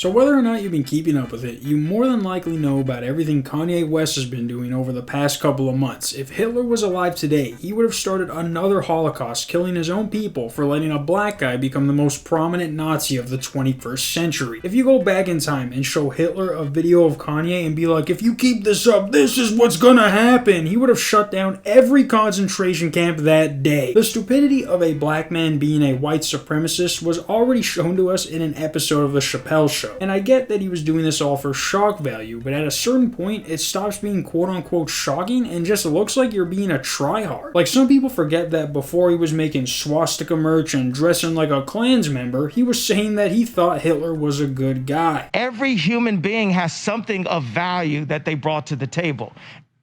So whether or not you've been keeping up with it, you more than likely know about everything Kanye West has been doing over the past couple of months. If Hitler was alive today, he would have started another Holocaust, killing his own people for letting a black guy become the most prominent Nazi of the 21st century. If you go back in time and show Hitler a video of Kanye and be like, if you keep this up, this is what's gonna happen, he would have shut down every concentration camp that day. The stupidity of a black man being a white supremacist was already shown to us in an episode of The Chappelle Show. And I get that he was doing this all for shock value, but at a certain point, it stops being quote-unquote shocking and just looks like you're being a tryhard. Like, some people forget that before he was making swastika merch and dressing like a Klans member, he was saying that he thought Hitler was a good guy. Every human being has something of value that they brought to the table.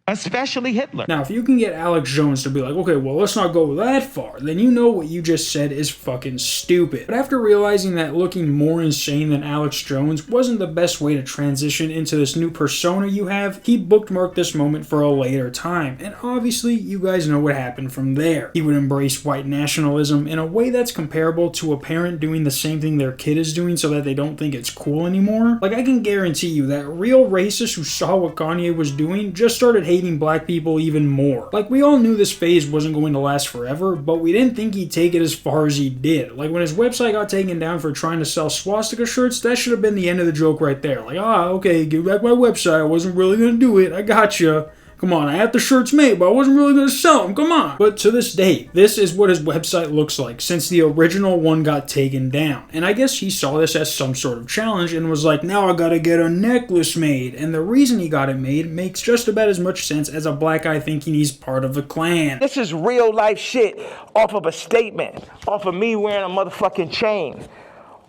Especially Hitler. Now, if you can get Alex Jones to be like, okay, well, let's not go that far, then you know what you just said is fucking stupid. But after realizing that looking more insane than Alex Jones wasn't the best way to transition into this new persona you have, he bookmarked this moment for a later time. And obviously, you guys know what happened from there. He would embrace white nationalism in a way that's comparable to a parent doing the same thing their kid is doing so that they don't think it's cool anymore. Like, I can guarantee you that real racists who saw what Kanye was doing just started hating black people even more. Like, we all knew this phase wasn't going to last forever, but we didn't think he'd take it as far as he did. Like, when his website got taken down for trying to sell swastika shirts, that should have been the end of the joke right there. Like, okay, give back my website, I wasn't really gonna do it, I gotcha. Come on, I had the shirts made, but I wasn't really going to sell them, come on. But to this day, this is what his website looks like since the original one got taken down. And I guess he saw this as some sort of challenge and was like, now I gotta get a necklace made. And the reason he got it made makes just about as much sense as a black guy thinking he's part of the Klan. This is real life shit off of a statement, off of me wearing a motherfucking chain,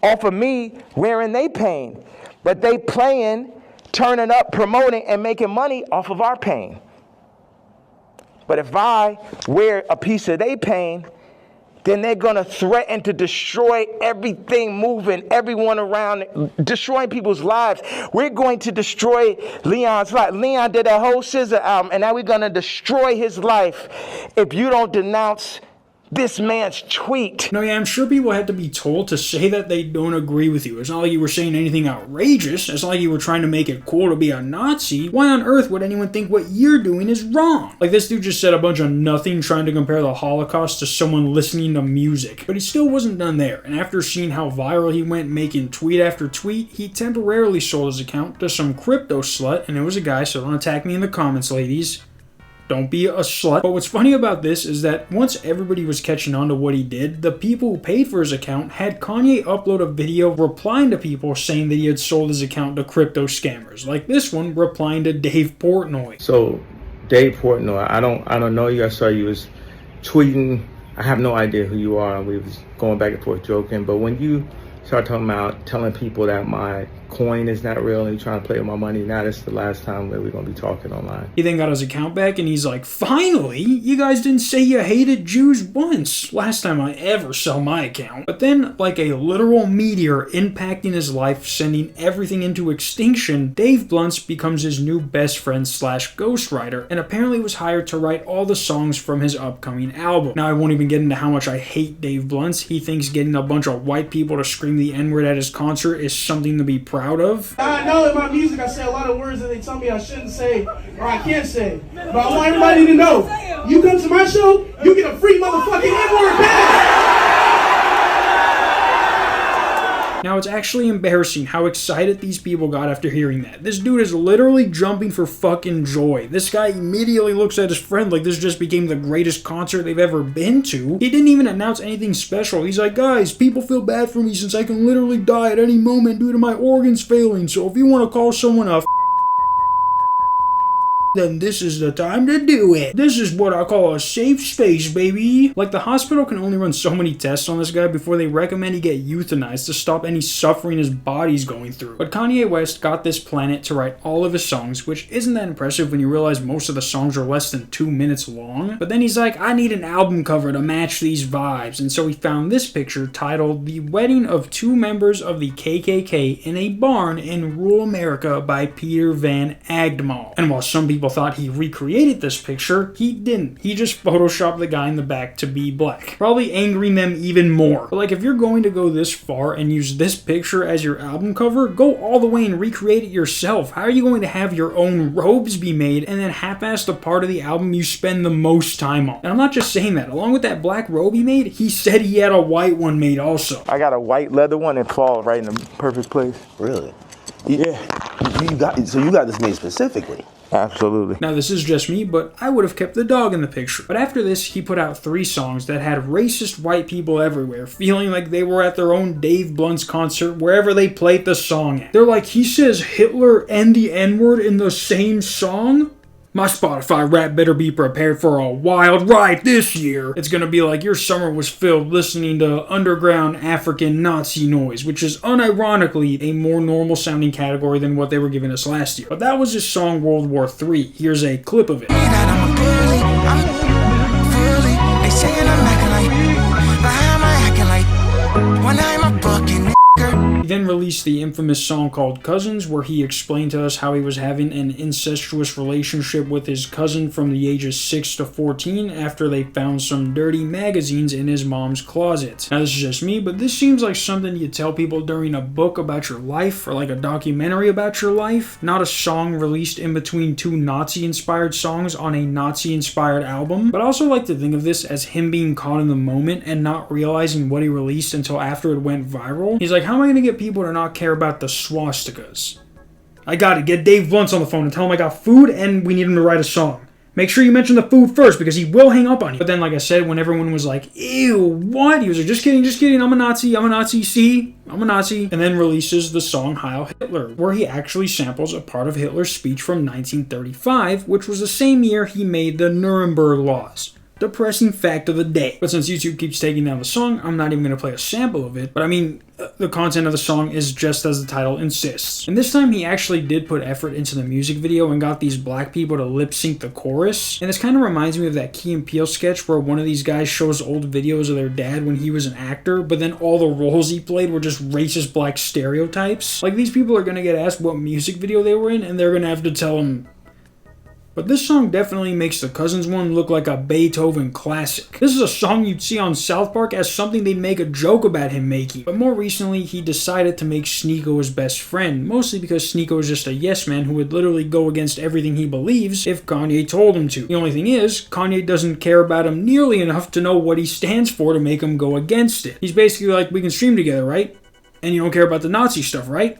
off of me wearing they pain. But they playing, turning up, promoting, and making money off of our pain. But if I wear a piece of their pain, then they're going to threaten to destroy everything moving, everyone around, destroying people's lives. We're going to destroy Leon's life. Leon did a whole scissor album, and now we're going to destroy his life if you don't denounce this man's tweet. No, yeah, I'm sure people had to be told to say that they don't agree with you. It's not like you were saying anything outrageous. It's not like you were trying to make it cool to be a Nazi. Why on earth would anyone think what you're doing is wrong? Like, this dude just said a bunch of nothing trying to compare the Holocaust to someone listening to music. But he still wasn't done there. And after seeing how viral he went making tweet after tweet, he temporarily sold his account to some crypto slut. And it was a guy, so don't attack me in the comments, ladies. Don't be a slut. But what's funny about this is that once everybody was catching on to what he did, the people who paid for his account had Kanye upload a video replying to people saying that he had sold his account to crypto scammers. Like this one replying to Dave Portnoy. So, Dave Portnoy, I don't know you. I saw you was tweeting. I have no idea who you are. We was going back and forth joking. But when you start talking about telling people that my coin is not real and you're trying to play with my money, now this is the last time that we're going to be talking online. He then got his account back and he's like, finally, you guys didn't say you hated Jews once. Last time I ever sell my account. But then, like a literal meteor impacting his life, sending everything into extinction, Dave Bluntz becomes his new best friend / ghostwriter, and apparently was hired to write all the songs from his upcoming album. Now, I won't even get into how much I hate Dave Bluntz. He thinks getting a bunch of white people to scream the N-word at his concert is something to be proud of. I know in my music I say a lot of words that they tell me I shouldn't say or I can't say. But I want everybody to know, you come to my show, you get a free motherfucking N-word back. Now, it's actually embarrassing how excited these people got after hearing that. This dude is literally jumping for fucking joy. This guy immediately looks at his friend like this just became the greatest concert they've ever been to. He didn't even announce anything special. He's like, guys, people feel bad for me since I can literally die at any moment due to my organs failing. So if you want to call someone a then this is the time to do it. This is what I call a safe space, baby. Like, the hospital can only run so many tests on this guy before they recommend he get euthanized to stop any suffering his body's going through. But Kanye West got this planet to write all of his songs, which isn't that impressive when you realize most of the songs are less than 2 minutes long. But then he's like, I need an album cover to match these vibes. And so he found this picture titled The Wedding of Two Members of the KKK in a Barn in Rural America by Peter Van Agdemaal. And while some people people thought he recreated this picture, he didn't. He just photoshopped the guy in the back to be black, probably angering them even more. But like, if you're going to go this far and use this picture as your album cover, go all the way and recreate it yourself. How are you going to have your own robes be made and then half-ass the part of the album you spend the most time on? And I'm not just saying that. Along with that black robe he made, he said he had a white one made also. I got a white leather one that falls right in the perfect place. Really? Yeah. You got this made specifically? Absolutely. Now this is just me, but I would have kept the dog in the picture. But after this, he put out 3 songs that had racist white people everywhere, feeling like they were at their own Dave Blunt's concert wherever they played the song at. They're like, he says Hitler and the N-word in the same song? My Spotify rap better be prepared for a wild ride this year. It's gonna be like your summer was filled listening to underground African Nazi noise, which is unironically a more normal sounding category than what they were giving us last year. But that was his song World War III. Here's a clip of it. He then released the infamous song called Cousins, where he explained to us how he was having an incestuous relationship with his cousin from the ages 6 to 14 after they found some dirty magazines in his mom's closet. Now this is just me, but this seems like something you tell people during a book about your life or like a documentary about your life, not a song released in between 2 Nazi-inspired songs on a Nazi-inspired album. But I also like to think of this as him being caught in the moment and not realizing what he released until after it went viral. He's like, how am I going to get people to not care about the swastikas? I gotta get Dave Blunt on the phone and tell him I got food and we need him to write a song. Make sure you mention the food first because he will hang up on you. But then, like I said, when everyone was like, ew, what? He was like, just kidding, I'm a Nazi, see? I'm a Nazi. And then releases the song Heil Hitler, where he actually samples a part of Hitler's speech from 1935, which was the same year he made the Nuremberg Laws. Depressing fact of the day. But since YouTube keeps taking down the song, I'm not even going to play a sample of it. But I mean, the content of the song is just as the title insists. And this time he actually did put effort into the music video and got these black people to lip sync the chorus. And this kind of reminds me of that Key and Peele sketch where one of these guys shows old videos of their dad when he was an actor, but then all the roles he played were just racist black stereotypes. Like, these people are going to get asked what music video they were in and they're going to have to tell them. But this song definitely makes the Cousins one look like a Beethoven classic. This is a song you'd see on South Park as something they'd make a joke about him making. But more recently, he decided to make Sneeko his best friend, mostly because Sneeko is just a yes man who would literally go against everything he believes if Kanye told him to. The only thing is, Kanye doesn't care about him nearly enough to know what he stands for to make him go against it. He's basically like, we can stream together, right? And you don't care about the Nazi stuff, right?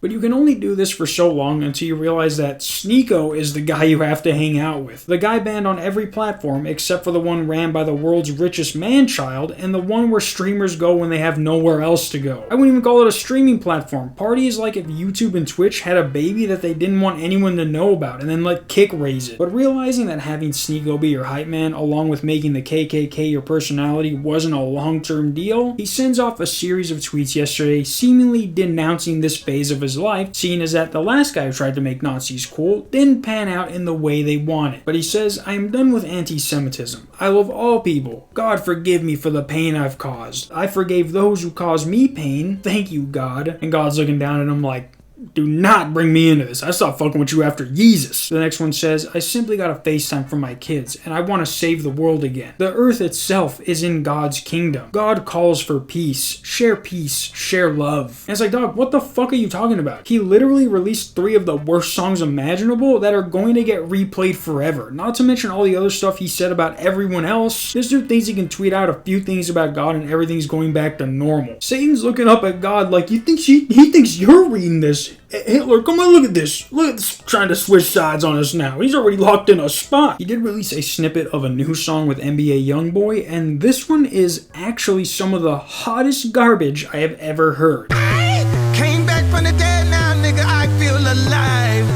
But you can only do this for so long until you realize that Sneeko is the guy you have to hang out with. The guy banned on every platform except for the one ran by the world's richest man-child and the one where streamers go when they have nowhere else to go. I wouldn't even call it a streaming platform. Party is like if YouTube and Twitch had a baby that they didn't want anyone to know about and then let Kick raise it. But realizing that having Sneeko be your hype man along with making the KKK your personality wasn't a long-term deal, he sends off a series of tweets yesterday seemingly denouncing this phase of his life, seeing as that the last guy who tried to make Nazis cool didn't pan out in the way they wanted. But he says, I am done with anti-Semitism. I love all people. God forgive me for the pain I've caused. I forgave those who caused me pain. Thank you, God. And God's looking down at him like, do not bring me into this. I stopped fucking with you after Jesus. The next one says, I simply got a FaceTime from my kids, and I want to save the world again. The earth itself is in God's kingdom. God calls for peace. Share love. And it's like, dog, what the fuck are you talking about? He literally released 3 of the worst songs imaginable that are going to get replayed forever. Not to mention all the other stuff he said about everyone else. This dude thinks he can tweet out a few things about God and everything's going back to normal. Satan's looking up at God like, he thinks you're reading this. Hitler, come on, look at this. Look at this, trying to switch sides on us now. He's already locked in a spot. He did release a snippet of a new song with NBA YoungBoy, and this one is actually some of the hottest garbage I have ever heard. Came back from the dead now, nigga, I feel alive.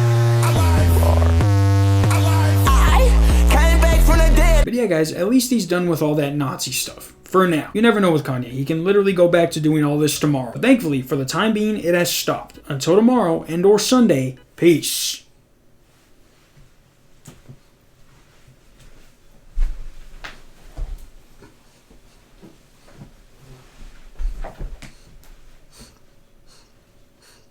I came back from the dead. But yeah, guys, at least he's done with all that Nazi stuff. For now. You never know with Kanye. He can literally go back to doing all this tomorrow. But thankfully, for the time being, it has stopped. Until tomorrow and or Sunday, peace.